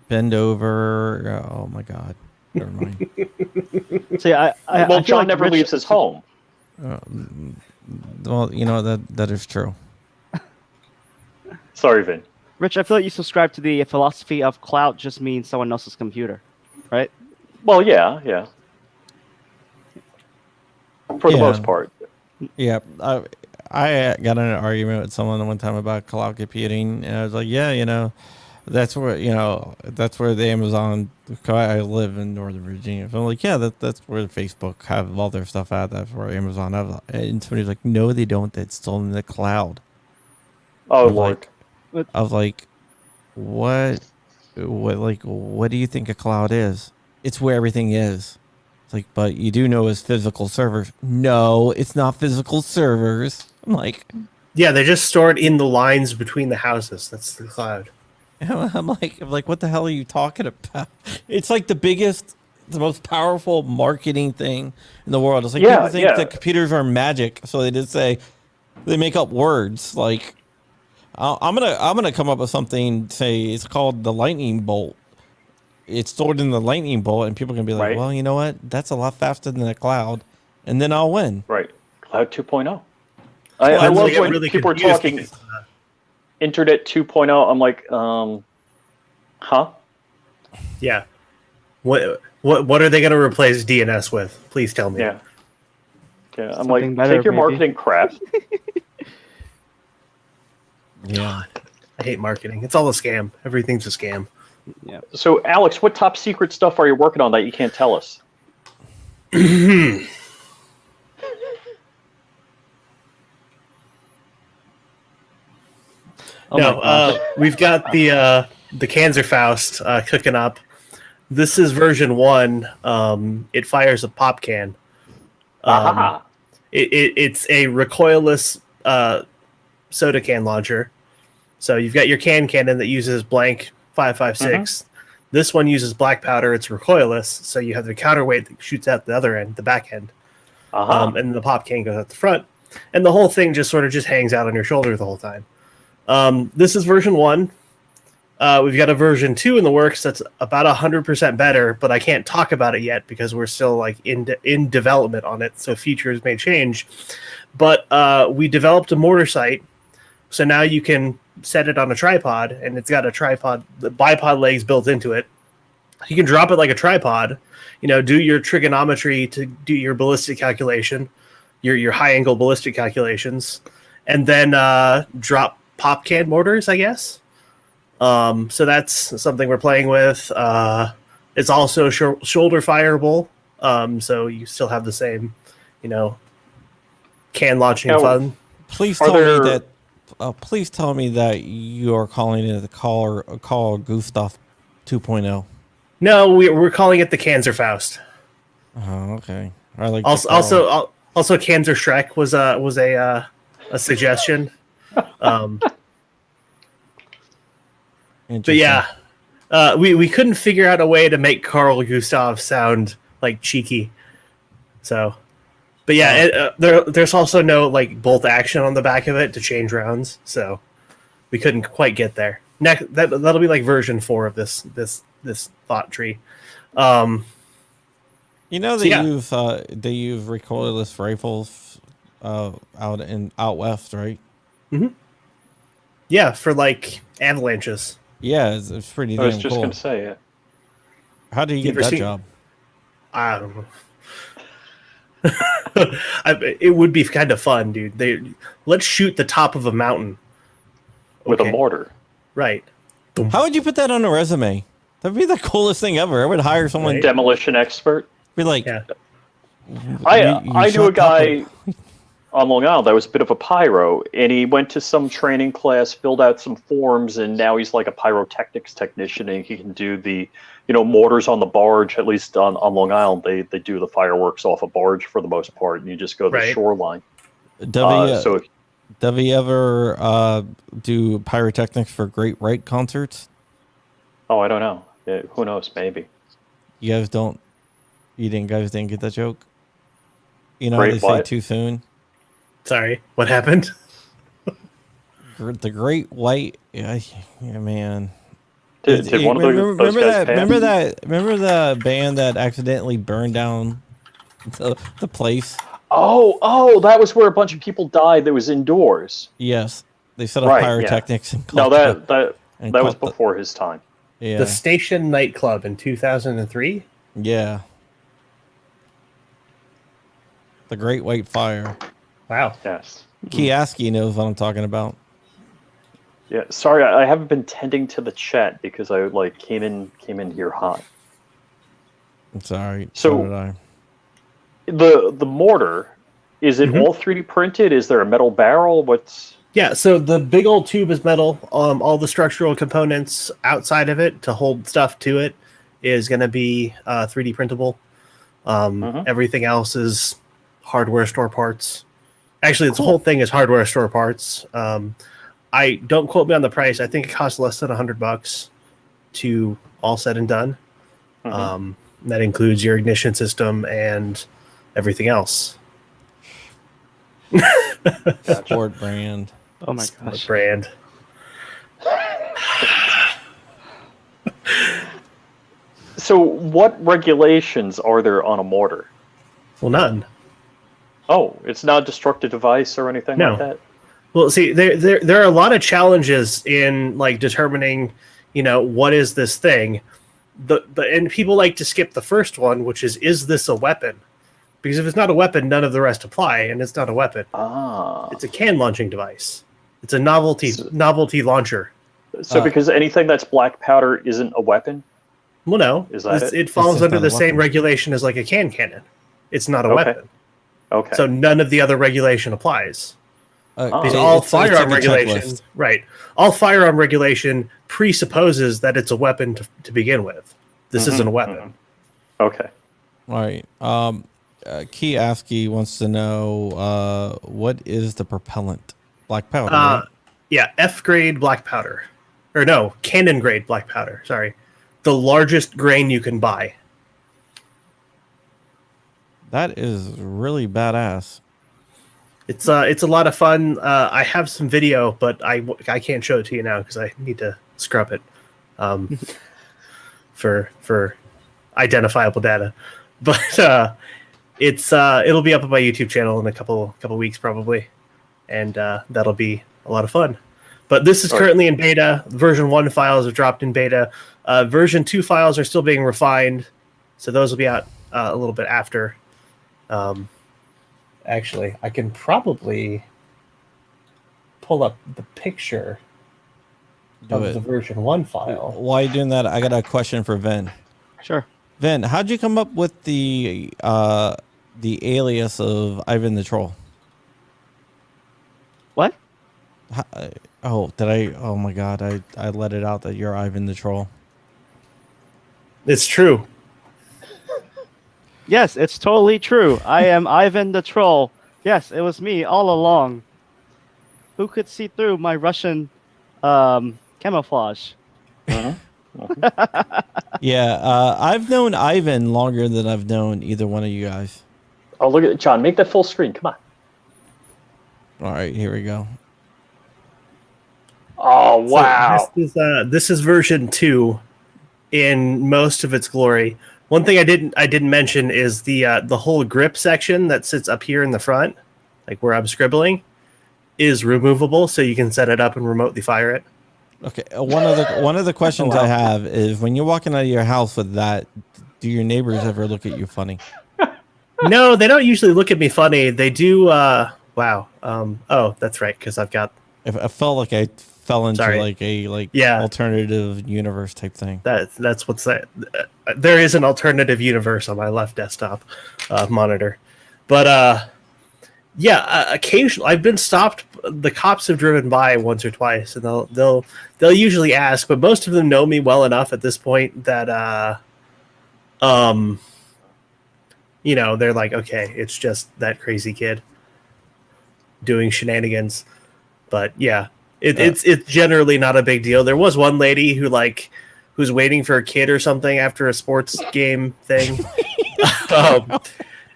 bend over. Oh my God! Never mind. See, I John like never leaves his home. Well, that is true. Sorry, Vin. Rich, I feel like you subscribe to the philosophy of cloud just means someone else's computer, right? Well, yeah. For the most part. Yeah, I got in an argument with someone one time about cloud computing, and I was like, that's where the Amazon. I live in Northern Virginia, so I'm like, that's where Facebook have all their stuff at. That's where Amazon have. And somebody's like, no, they don't. That's still in the cloud. Oh, Lord. I was like, what do you think a cloud is? It's where everything is. It's like, but you do know it's physical servers. No, it's not physical servers. I'm like, yeah, they're just stored in the lines between the houses. That's the cloud. I'm like, what the hell are you talking about? It's like the most powerful marketing thing in the world. It's like people think that computers are magic, so they just say they make up words. Like, I'm gonna come up with something. Say it's called the lightning bolt, it's stored in the lightning bolt, and people can be like, Right. well, you know what? That's a lot faster than the cloud, and then I'll win. Right. Cloud 2.0. I Well, love get when really people are confused talking because, Internet 2.0. I'm like, huh? yeah. What are they going to replace DNS with? Please tell me. Yeah. Yeah. I'm Something like, better, take your maybe. marketing crap. Yeah. I hate marketing. It's all a scam. Everything's a scam. So, Alex, what top secret stuff are you working on that you can't tell us? Oh my gosh. We've got the Panzerfaust cooking up. This is version 1. It fires a pop can. Aha. It's a recoilless soda can launcher. So you've got your cannon that uses blank 5.56. This one uses black powder. It's recoilless, so you have the counterweight that shoots out the other end, the back end, and the pop can goes out the front, and the whole thing just hangs out on your shoulder the whole time. This is version 1. We've got a version 2 in the works that's about 100% better, but I can't talk about it yet because we're still like in development on it, so features may change. But we developed a mortar sight, so now you can set it on a tripod, and it's got the bipod legs built into it. You can drop it like a tripod, do your trigonometry to do your ballistic calculation, your high angle ballistic calculations, and then drop pop can mortars, I guess. So that's something we're playing with. It's also shoulder fireable, so you still have the same, can launching fun. Please tell me that you are calling it the Call Gustav 2.0. No, we're calling it the Panzerfaust. Oh, okay. I like also Panzer Shrek was a suggestion. But yeah, we couldn't figure out a way to make Carl Gustav sound like cheeky. So, but yeah, there's also no like bolt action on the back of it to change rounds, so we couldn't quite get there. That'll be like version 4 of this thought tree. They use recoilless rifles out west, right? Mm-hmm. Yeah, for like avalanches. Yeah, it's pretty damn cool. I was just going to say it. How did you get that job? I don't know. It would be kind of fun, dude. Let's shoot the top of a mountain with a mortar. Right. How would you put that on a resume? That'd be the coolest thing ever. I would hire someone. Demolition expert. Be like, yeah. I knew a guy on Long Island that was a bit of a pyro, and he went to some training class, filled out some forms, and now he's like a pyrotechnics technician, and he can do the mortars on the barge. At least on Long Island, they do the fireworks off a barge for the most part, and you just go to the shoreline. Do you ever do pyrotechnics for Great White concerts? Oh, I don't know. Yeah, who knows? Maybe. You guys didn't get that joke? Great they say too soon. Sorry, what happened? The Great White, yeah, man. Did one of those guys remember the band that accidentally burned down the place? Oh, that was where a bunch of people died. That was indoors. Yes, they set up pyrotechnics. Yeah. That was before his time. Yeah. The Station nightclub in 2003. Yeah. The Great White Fire. Wow. Yes. Kioski knows what I'm talking about. Yeah. Sorry, I haven't been tending to the chat because I came in here hot. It's all right. So did I. The mortar, is it all 3D printed? Is there a metal barrel? Yeah, so the big old tube is metal. All the structural components outside of it to hold stuff to it is going to be 3D printable. Everything else is hardware store parts. Actually, the whole thing is hardware store parts. I don't quote me on the price. I think it costs less than $100 to all said and done. That includes your ignition system and everything else. Sport brand. Oh my gosh. Brand. So, what regulations are there on a mortar? Well, none. Oh, it's not a destructive device or anything No. like that? Well, see, there are a lot of challenges in like determining, what is this thing. And people like to skip the first one, which is this a weapon? Because if it's not a weapon, none of the rest apply, and it's not a weapon. Ah. It's a can launching device. It's a novelty launcher. So, because anything that's black powder isn't a weapon? Well, no, Is that it? it falls just under not the a same weapon. regulation as like a cannon. It's not a Okay. weapon. Okay. So none of the other regulation applies. Because Oh. all it's firearm like a regulation, checklist. right? All firearm regulation presupposes that it's a weapon to begin with. This isn't a weapon. Okay. All right. Key Askey wants to know what is the propellant? Black powder, right? Yeah, F grade black powder, or no, cannon grade black powder. Sorry, the largest grain you can buy. That is really badass. It's a lot of fun. I have some video, but I can't show it to you now because I need to scrub it, for identifiable data. But it'll be up on my YouTube channel in a couple weeks probably, and that'll be a lot of fun. But this is currently in beta. Version 1 files have dropped in beta. Version 2 files are still being refined, so those will be out a little bit after. Actually, I can probably pull up the picture of the version 1 file. While you're doing that, I got a question for Vin. Sure. Vin, how'd you come up with the alias of Ivan the Troll? What? Did I? Oh my God, I let it out that you're Ivan the Troll. It's true. Yes, it's totally true. I am Ivan the Troll. Yes, it was me all along. Who could see through my Russian camouflage? Yeah, I've known Ivan longer than I've known either one of you guys. Oh, look at it, John. Make that full screen. Come on. All right, here we go. Oh, wow. So this is version 2 in most of its glory. One thing I didn't mention is the whole grip section that sits up here in the front, like where I'm scribbling, is removable, so you can set it up and remotely fire it. Okay, one of the questions I have is when you're walking out of your house with that, do your neighbors ever look at you funny? No, they don't usually look at me funny. They do. Wow. Oh, that's right, because I've got. I felt like I fell into Yeah. alternative universe type thing. That's what's that. There is an alternative universe on my left desktop monitor, but occasionally I've been stopped. The cops have driven by once or twice, and they'll usually ask, but most of them know me well enough at this point that they're like, okay, it's just that crazy kid doing shenanigans. But yeah, it's generally not a big deal. There was one lady who's waiting for a kid or something after a sports game thing.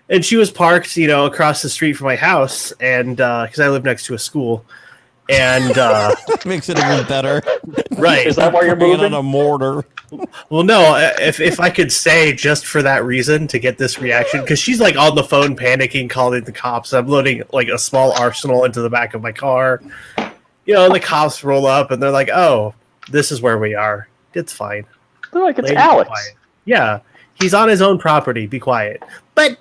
And she was parked, across the street from my house, and because I live next to a school, and Makes it even better. right. Is that why you're Bring it moving? on a mortar. Well, no, if I could say just for that reason to get this reaction, because she's like on the phone panicking, calling the cops. I'm loading like a small arsenal into the back of my car. And the cops roll up and they're like, "Oh, this is where we are. It's fine." They're like, it's Lady, be Alex. quiet. Yeah, he's on his own property. Be quiet. But.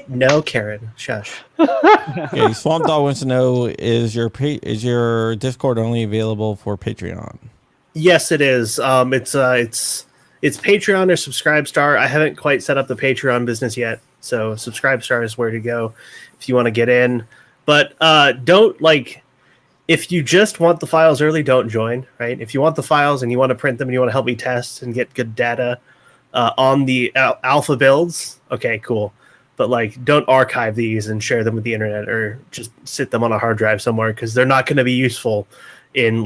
No, Karen, shush. Okay, Swamp Dog wants to know: is your Discord only available for Patreon? Yes, it is. It's Patreon or Subscribestar. I haven't quite set up the Patreon business yet, so Subscribestar is where to go if you want to get in. But don't if you just want the files early, don't join. Right? If you want the files and you want to print them and you want to help me test and get good data on the alpha builds, okay, cool. But don't archive these and share them with the internet or just sit them on a hard drive somewhere because they're not going to be useful in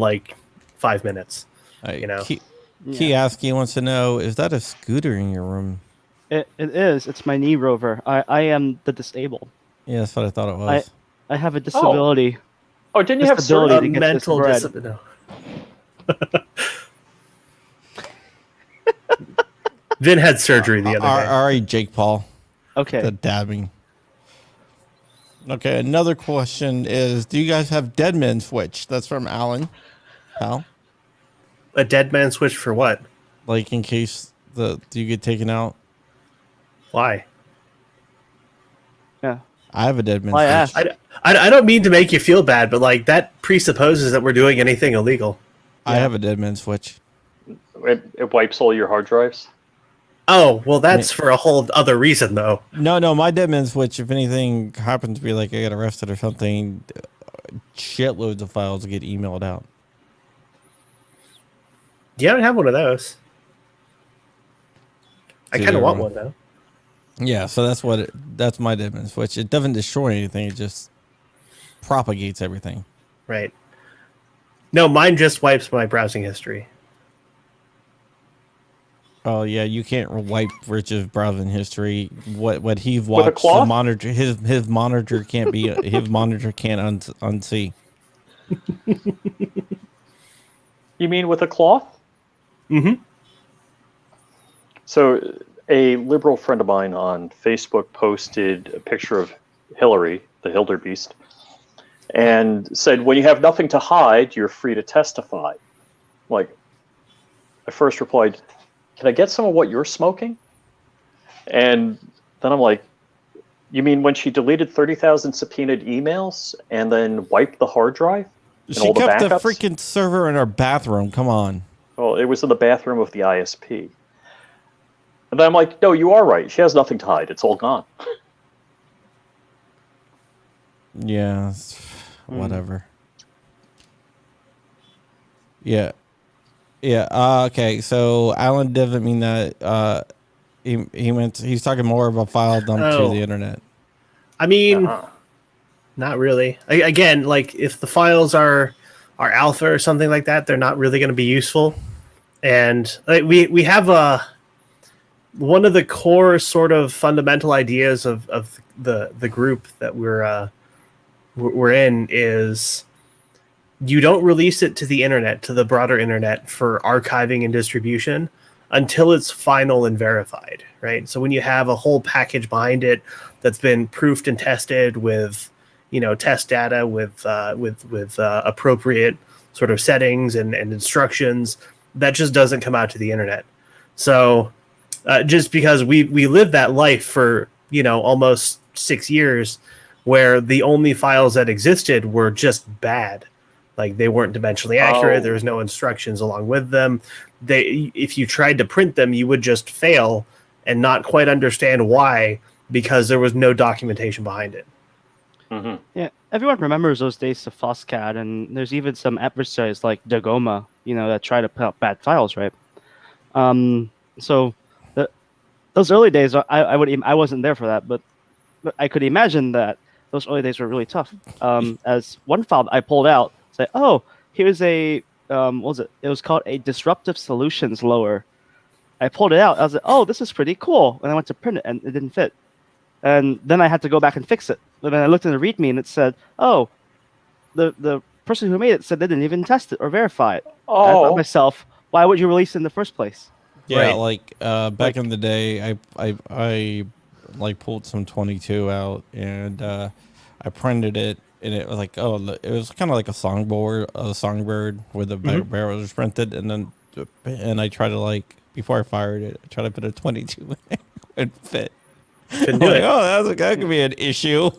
5 minutes. Key Askey wants to know: is that a scooter in your room? It is. It's my knee rover. I am the disabled. Yeah, that's what I thought it was. I have a disability. Oh, didn't you have Disability surgery? to get this mental bread. disability? No. Vin had surgery the other day. All right, Jake Paul. Okay. The dabbing. Okay, another question is, do you guys have Dead Man Switch? That's from Alan. Pal? A dead man switch for what? Like, in case you get taken out? Why? Yeah. I have a Dead Man Why Switch. ask? I don't mean to make you feel bad, but like that presupposes that we're doing anything illegal. I have a Dead Man Switch. It wipes all your hard drives. Oh, well, that's for a whole other reason, though. No, my Dead Man Switch, if anything happens to be like I get arrested or something, shitloads of files get emailed out. Yeah, I don't have one of those. I kind of want one, though. Yeah, so that's my Dead Man Switch. It doesn't destroy anything, it just propagates everything. Right. No, mine just wipes my browsing history. Oh yeah, you can't wipe Rich's browsing history. What he's watched, With a cloth? the monitor, his monitor can't be his monitor can't unsee. You mean with a cloth? Mm-hmm. So a liberal friend of mine on Facebook posted a picture of Hillary, the Hilderbeest, and said, when you have nothing to hide, you're free to testify. Like, I first replied, can I get some of what you're smoking? And then I'm like, you mean when she deleted 30,000 subpoenaed emails and then wiped the hard drive? And She all the kept the backups? freaking server in her bathroom. Come on. Well, it was in the bathroom of the ISP. And then I'm like, no, you are right. She has nothing to hide. It's all gone. Yeah, whatever. Yeah. Okay. So Alan doesn't mean that. He's talking more of a file dump to the internet. I mean, not really. Again, like if the files are alpha or something like that, they're not really going to be useful. And like, we have one of the core sort of fundamental ideas of the group that we're in is you don't release it to the internet, to the broader internet for archiving and distribution until it's final and verified, right? So when you have a whole package behind it that's been proofed and tested with, test data with appropriate sort of settings and instructions, that just doesn't come out to the internet. So just because we lived that life for, almost 6 years where the only files that existed were just bad. Like they weren't dimensionally accurate. There was no instructions along with them. If you tried to print them, you would just fail and not quite understand why, because there was no documentation behind it. Mm-hmm. Yeah, everyone remembers those days of FOSSCAD, and there's even some adversaries like Dagoma, that try to put out bad files, right? So those early days, I wasn't there for that, but I could imagine that those early days were really tough. As one file I pulled out, say, oh, here's a what was it? It was called a disruptive solutions lower. I pulled it out. I was like, oh, this is pretty cool. And I went to print it, and it didn't fit. And then I had to go back and fix it. And then I looked in the README, and it said, oh, the person who made it said they didn't even test it or verify it. Oh. I thought to myself, why would you release it in the first place? Yeah, Right. like back in the day, I like pulled some 22 out and I printed it, and it was like, it was kind of like a songbird where the barrel was printed, and I tried to before I fired it, I tried to put a 22 in it and fit. Couldn't do it. That could be an issue.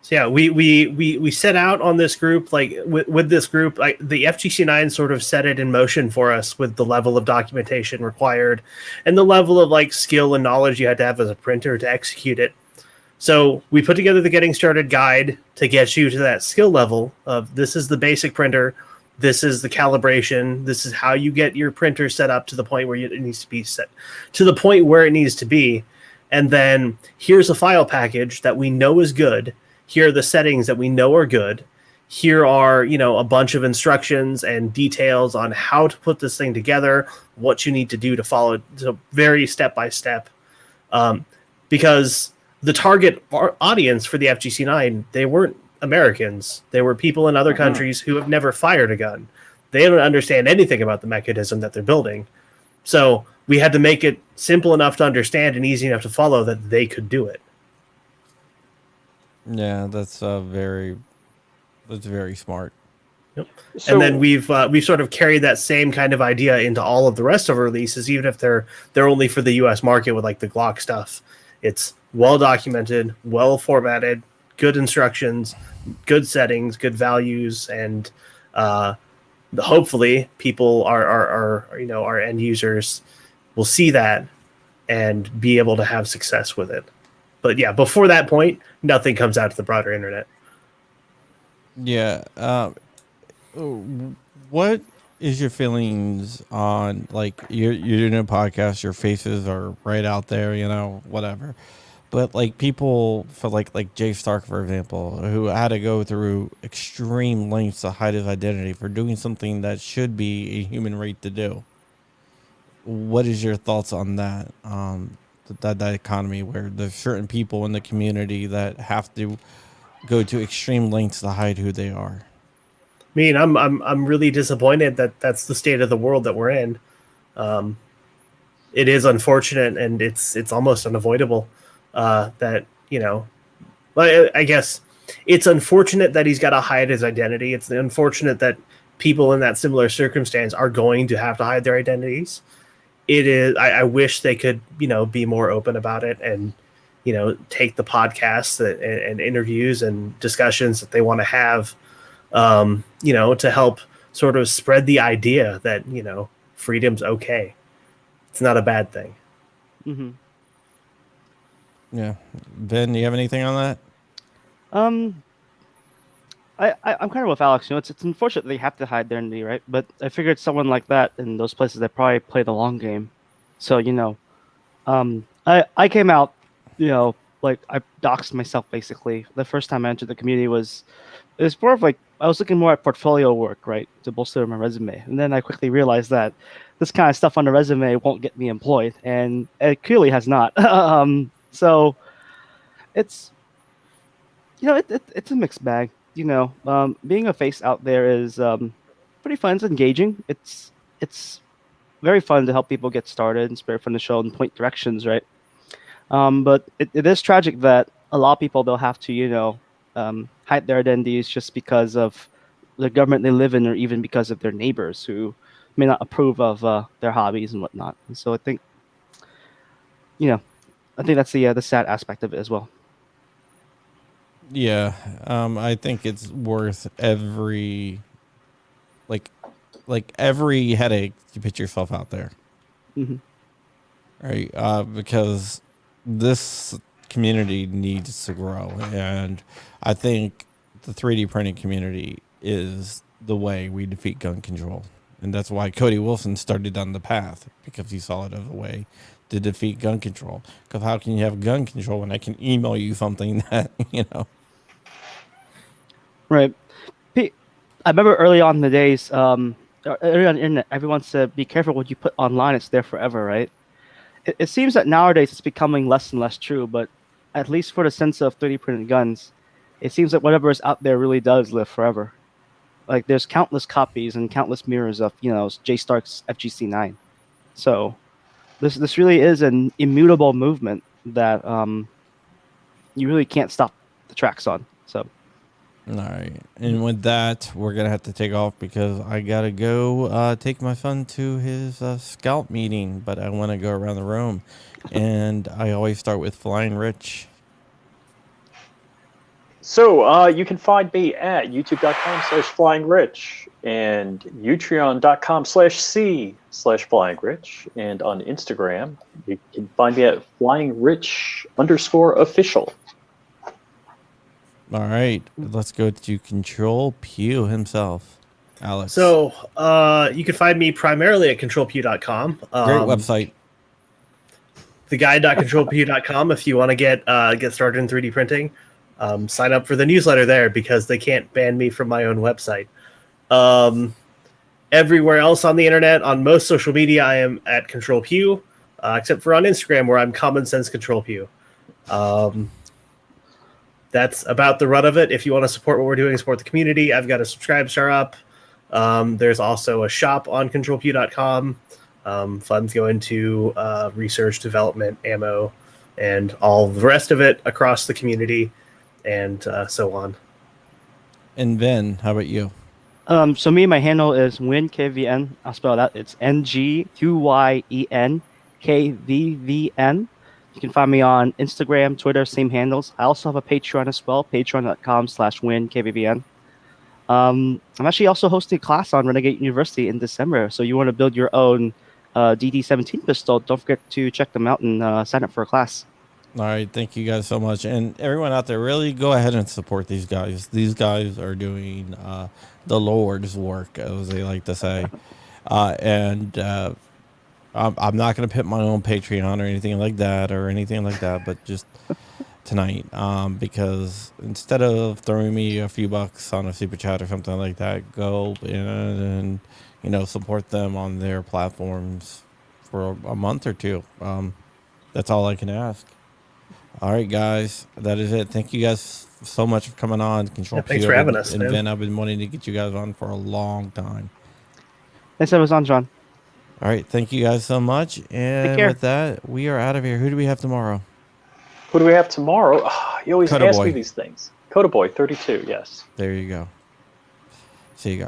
So yeah, we set out on this group, with this group, the FGC9 sort of set it in motion for us with the level of documentation required and the level of skill and knowledge you had to have as a printer to execute it. So we put together the Getting Started guide to get you to that skill level of this is the basic printer, this is the calibration, this is how you get your printer set up to the point where it needs to be set, to the point where it needs to be. And then here's a file package that we know is good. Here are the settings that we know are good. Here are, a bunch of instructions and details on how to put this thing together, what you need to do to follow it, so very step by step. Because the target audience for the FGC9, they weren't Americans. They were people in other countries who have never fired a gun. They don't understand anything about the mechanism that they're building. So we had to make it simple enough to understand and easy enough to follow that they could do it. Yeah, that's very smart. Yep. So, And then we've sort of carried that same kind of idea into all of the rest of our releases, even if they're only for the U.S. market with like the Glock stuff. It's well documented, well formatted, good instructions, good settings, good values, and hopefully people our end users will see that and be able to have success with it. But yeah, before that point, nothing comes out to the broader internet. Yeah. What is your feelings on, like, you're doing a podcast, your faces are right out there, whatever. But like people for like Jay Stark, for example, who had to go through extreme lengths to hide his identity for doing something that should be a human right to do. What is your thoughts on that? That economy where there's certain people in the community that have to go to extreme lengths to hide who they are. I mean, I'm really disappointed that that's the state of the world that we're in. It is unfortunate, and it's almost unavoidable. That I guess it's unfortunate that he's got to hide his identity. It's unfortunate that people in that similar circumstance are going to have to hide their identities. It is. I wish they could, be more open about it and, take the podcasts and interviews and discussions that they want to have, to help sort of spread the idea that, freedom's okay. It's not a bad thing. Mm-hmm. Yeah. Ben, do you have anything on that? I'm kind of with Alex. It's unfortunate they have to hide their identity, right? But I figured someone like that in those places, they probably play the long game. So I came out, like I doxed myself basically. The first time I entered the community it was more of like I was looking more at portfolio work, right, to bolster my resume, and then I quickly realized that this kind of stuff on the resume won't get me employed, and it clearly has not. So it's it's a mixed bag. Being a face out there is pretty fun. It's engaging. It's very fun to help people get started. It's very fun to show and point directions, right? But it is tragic that a lot of people they'll have to hide their identities just because of the government they live in, or even because of their neighbors who may not approve of their hobbies and whatnot. And so I think that's the sad aspect of it as well. Yeah, I think it's worth every every headache to put yourself out there, Mm-hmm. right? Because this community needs to grow, and I think the 3D printing community is the way we defeat gun control, and that's why Cody Wilson started down the path, because he saw it as a way to defeat gun control. Because how can you have gun control when I can email you something that Right. I remember early on in the days, early on the internet, everyone said, be careful what you put online. It's there forever, right? It seems that nowadays it's becoming less and less true, but at least for the sense of 3D printed guns, it seems that whatever is out there really does live forever. Like there's countless copies and countless mirrors of, J Stark's FGC9. So this really is an immutable movement that you really can't stop the tracks on. So. All right. And with that, we're going to have to take off because I got to go take my son to his scout meeting, but I want to go around the room. And I always start with Flying Rich. So you can find me at youtube.com/flyingrich and utreon.com/c/flyingrich. And on Instagram, you can find me at flyingrich_official. All right, let's go to Control Pew himself, Alex. So you can find me primarily at controlpew.com. Great website. Theguide.controlpew.com if you want to get started in 3D printing. Sign up for the newsletter there because they can't ban me from my own website. Everywhere else on the internet, on most social media, I am at Control Pew, except for on Instagram where I'm Common Sense Control Pew. That's about the run of it. If you want to support what we're doing, support the community, I've got a subscribe star up. There's also a shop on controlpew.com. Funds go into research, development, ammo, and all the rest of it across the community, and so on. And Vin, how about you? So me, my handle is Nguyen KVN. I'll spell that. It's NGUYEN You can find me on Instagram, Twitter, same handles. I also have a Patreon as well, patreon.com/WinKVVN. I'm actually also hosting a class on Renegade University in December. So you want to build your own DD-17 pistol, don't forget to check them out and sign up for a class. All right, thank you guys so much, and everyone out there, really go ahead and support these guys. These guys are doing the Lord's work, as they like to say, and I'm not going to put my own Patreon or anything like that, but just tonight, because instead of throwing me a few bucks on a super chat or something like that, go in and support them on their platforms for a month or two. That's all I can ask. All right, guys, that is it. Thank you guys so much for coming on. Control Thanks for having us, and man. Vin, I've been wanting to get you guys on for a long time. Thanks, everyone, John. All right, thank you guys so much. And care. with that, we are out of here. Who do we have tomorrow? Who do we have tomorrow? Oh, you always Coda ask Boy. me these things. Coda Boy 32, yes. There you go. See you guys.